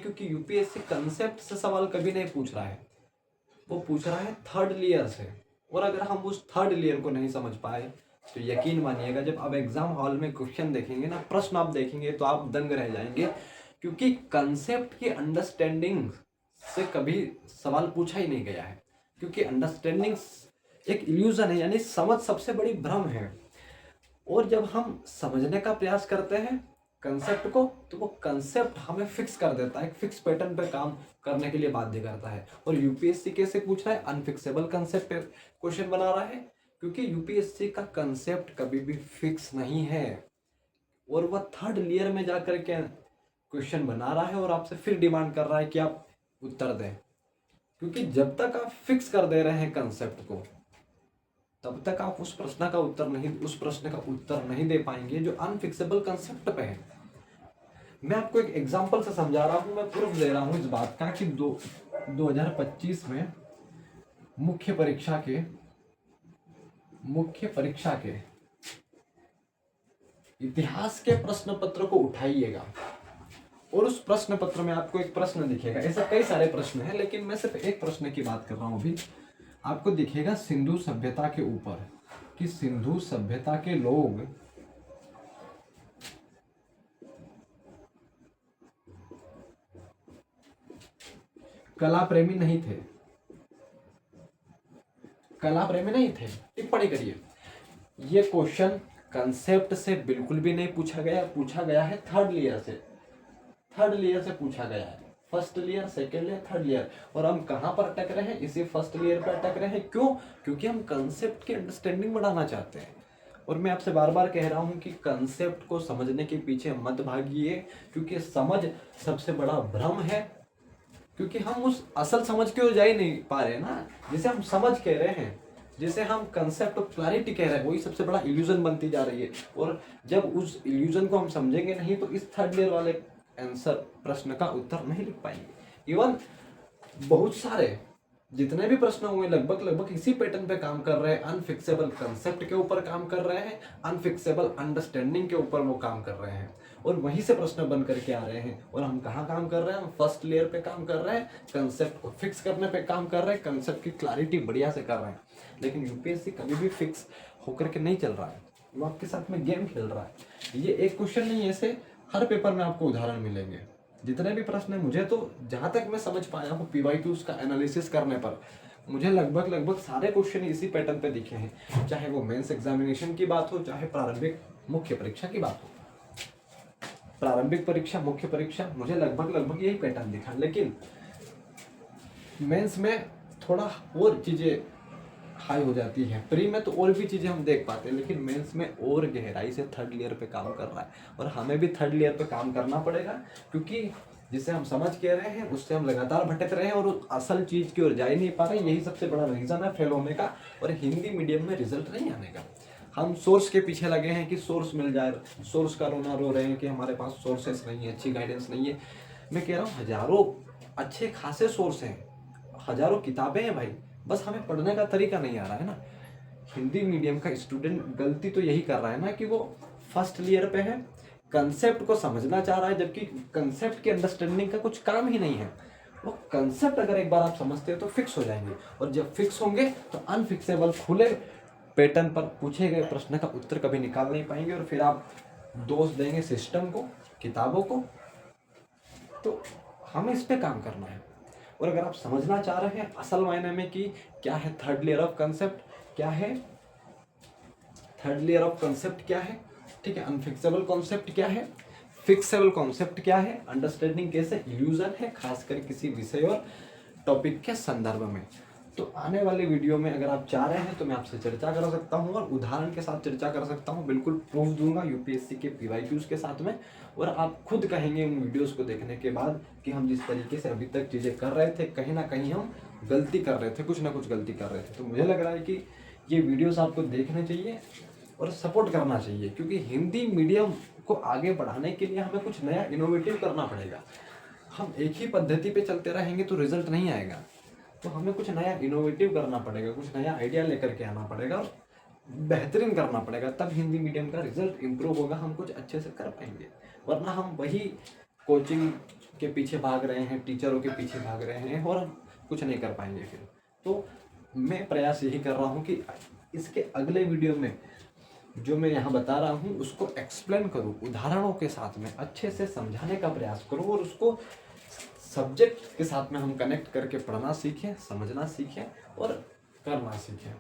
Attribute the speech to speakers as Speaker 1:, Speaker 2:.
Speaker 1: क्योंकि UPSC concept से सवाल कभी नहीं पूछ रहा है, वो पूछ रहा है थर्ड लेयर से। और अगर हम उस थर्ड लेयर को नहीं समझ पाए तो यकीन मानिएगा जब आप एग्जाम हॉल में क्वेश्चन देखेंगे ना, प्रश्न आप देखेंगे तो आप दंग रह जाएंगे, क्योंकि कंसेप्ट की अंडरस्टैंडिंग से कभी सवाल पूछा ही नहीं गया है। क्योंकि अंडरस्टैंडिंग एक इल्यूजन है, यानी समझ सबसे बड़ी भ्रम है। और जब हम समझने का प्रयास करते हैं कंसेप्ट को, तो वो कंसेप्ट हमें फिक्स कर देता है, एक फिक्स पैटर्न पे काम करने के लिए बाध्य करता है। और यूपीएससी कैसे पूछ रहा है, अनफिक्सेबल कंसेप्ट क्वेश्चन बना रहा है, क्योंकि यूपीएससी का कंसेप्ट कभी भी फिक्स नहीं है। और वह थर्ड लेयर में जाकर के क्वेश्चन बना रहा है और आपसे फिर डिमांड कर रहा है कि आप उत्तर दें। क्योंकि जब तक आप फिक्स कर दे रहे हैं कंसेप्ट को, तब तक आप उस प्रश्न का उत्तर नहीं दे पाएंगे जो अनफिक्सेबल कंसेप्ट पे है। मैं आपको एक एग्जांपल से समझा रहा हूं, मैं प्रूफ दे रहा हूं इस बात का कि 2025 में मुख्य परीक्षा के इतिहास के प्रश्न पत्र को उठाइएगा और उस प्रश्न पत्र में आपको एक प्रश्न दिखेगा। ऐसे कई सारे प्रश्न हैं, लेकिन मैं सिर्फ एक प्रश्न की बात कर रहा हूं अभी। आपको दिखेगा सिंधु सभ्यता के ऊपर कि सिंधु सभ्यता के लोग कला प्रेमी नहीं थे। टिप्पणी करिए। ये क्वेश्चन कंसेप्ट से बिल्कुल भी नहीं पूछा गया है थर्ड लेयर से पूछा गया है। First layer, second layer, third layer. और हम कहां पर अटक रहे हैं, इसी फर्स्ट लेयर पर अटक रहे हैं। क्यों? क्योंकि हम कंसेप्ट की अंडरस्टैंडिंग बढ़ाना चाहते हैं। और मैं आपसे बार बार कह रहा हूं कि कंसेप्ट को समझने के पीछे मत भागिए, क्योंकि समझ सबसे बड़ा भ्रम है। क्योंकि हम उस असल समझ की ओर जा ही नहीं पा रहे ना, जिसे हम समझ कह रहे हैं, जिसे हम कंसेप्ट ऑफ क्लैरिटी कह रहे हैं, वही सबसे बड़ा इल्यूजन बनती जा रही है। और जब उस इल्यूजन को हम समझेंगे नहीं तो इस थर्ड लेयर वाले आंसर प्रश्न का उत्तर नहीं लिख पाएंगे। इवन बहुत सारे जितने भी प्रश्न हुए लगभग इसी पैटर्न पे काम कर रहे हैं। अनफिक्सेबल कंसेप्ट के ऊपर काम कर रहे हैं, अनफिक्सेबल अंडरस्टैंडिंग के ऊपर वो काम कर रहे हैं, और वहीं से प्रश्न बन करके आ रहे हैं। और हम कहाँ काम कर रहे हैं? हम फर्स्ट लेयर पे काम कर रहे हैं, कंसेप्ट को फिक्स करने पे काम कर रहे हैं, कंसेप्ट की क्लैरिटी बढ़िया से कर रहे हैं। लेकिन यूपीएससी कभी भी फिक्स होकर के नहीं चल रहा है, वो आपके साथ में गेम खेल रहा है। ये एक क्वेश्चन नहीं, ऐसे हर पेपर में आपको उदाहरण मिलेंगे। जितने भी प्रश्न है, मुझे तो जहां तक मैं समझ पाया हूँ पीवाईक्यूज का एनालिसिस करने पर, मुझे लगभग सारे क्वेश्चन इसी पैटर्न पे दिखे हैं। चाहे वो मेंस एग्जामिनेशन की बात हो, चाहे प्रारंभिक मुख्य परीक्षा की बात हो। प्रारंभिक परीक्षा, मुख्य परीक्षा, मुझे लगभग यही पैटर्न दिखा। लेकिन मेंस में थोड़ा और चीजें हाई हो जाती है। प्री में तो और भी चीजें हम देख पाते हैं, लेकिन मेंस में और गहराई से थर्ड लेयर पे काम कर रहा है। और हमें भी थर्ड लेयर पे काम करना पड़ेगा, क्योंकि जिसे हम समझ के रहे हैं उससे हम लगातार भटक रहे हैं और उस असल चीज की ओर जा ही नहीं पा रहे। यही सबसे बड़ा रीजन है फेल होने का और हिंदी मीडियम में रिजल्ट नहीं आने का। हम सोर्स के पीछे लगे हैं कि सोर्स मिल जाए, सोर्स का रोना रो रहे हैं कि हमारे पास सोर्सेस नहीं है, अच्छी गाइडेंस नहीं है। मैं कह रहा हूँ हजारों अच्छे खासे सोर्स हैं, हजारों किताबें हैं भाई, बस हमें पढ़ने का तरीका नहीं आ रहा है ना। हिंदी मीडियम का स्टूडेंट गलती तो यही कर रहा है ना कि वो फर्स्ट लेयर पे है, कंसेप्ट को समझना चाह रहा है, जबकि कंसेप्ट की अंडरस्टैंडिंग का कुछ काम ही नहीं है। वो कंसेप्ट अगर एक बार आप समझते हो तो फिक्स हो जाएंगे, और जब फिक्स होंगे तो अनफिक्सेबल खुले पैटर्न पर पूछे गए प्रश्न का उत्तर कभी निकाल नहीं पाएंगे, और फिर आप दोष देंगे सिस्टम को, किताबों को। तो हमें इस पे काम करना है। और अगर आप समझना चाह रहे हैं असल मायने में कि क्या है थर्ड लेयर ऑफ कंसेप्ट, क्या है थर्ड लेयर ऑफ कंसेप्ट, क्या है, ठीक है, अनफिक्सेबल कॉन्सेप्ट क्या है, फिक्सेबल कॉन्सेप्ट क्या है, अंडरस्टैंडिंग कैसे इल्यूजन है, खासकर किसी विषय और टॉपिक के संदर्भ में। तो आने वाले वीडियो में अगर आप चाह रहे हैं तो मैं आपसे चर्चा कर सकता हूं, और उदाहरण के साथ चर्चा कर सकता हूं, बिल्कुल प्रूफ दूंगा यूपीएससी के पीवाईक्यूज के साथ में। और आप खुद कहेंगे उन वीडियोस को देखने के बाद कि हम जिस तरीके से अभी तक चीज़ें कर रहे थे, कहीं ना कहीं हम गलती कर रहे थे, कुछ ना कुछ गलती कर रहे थे। तो मुझे लग रहा है कि ये वीडियोस आपको देखने चाहिए और सपोर्ट करना चाहिए, क्योंकि हिंदी मीडियम को आगे बढ़ाने के लिए हमें कुछ नया इनोवेटिव करना पड़ेगा। हम एक ही पद्धति पे चलते रहेंगे तो रिजल्ट नहीं आएगा। तो हमें कुछ नया इनोवेटिव करना पड़ेगा, कुछ नया आइडिया लेकर के आना पड़ेगा और बेहतरीन करना पड़ेगा, तब हिंदी मीडियम का रिजल्ट इंप्रूव होगा, हम कुछ अच्छे से कर पाएंगे। वरना हम वही कोचिंग के पीछे भाग रहे हैं, टीचरों के पीछे भाग रहे हैं और हम कुछ नहीं कर पाएंगे फिर। तो मैं प्रयास यही कर रहा हूँ कि इसके अगले वीडियो में जो मैं यहाँ बता रहा हूँ उसको एक्सप्लेन करूँ, उदाहरणों के साथ में अच्छे से समझाने का प्रयास करूँ और उसको सब्जेक्ट के साथ में हम कनेक्ट करके पढ़ना सीखें, समझना सीखें और करना सीखें।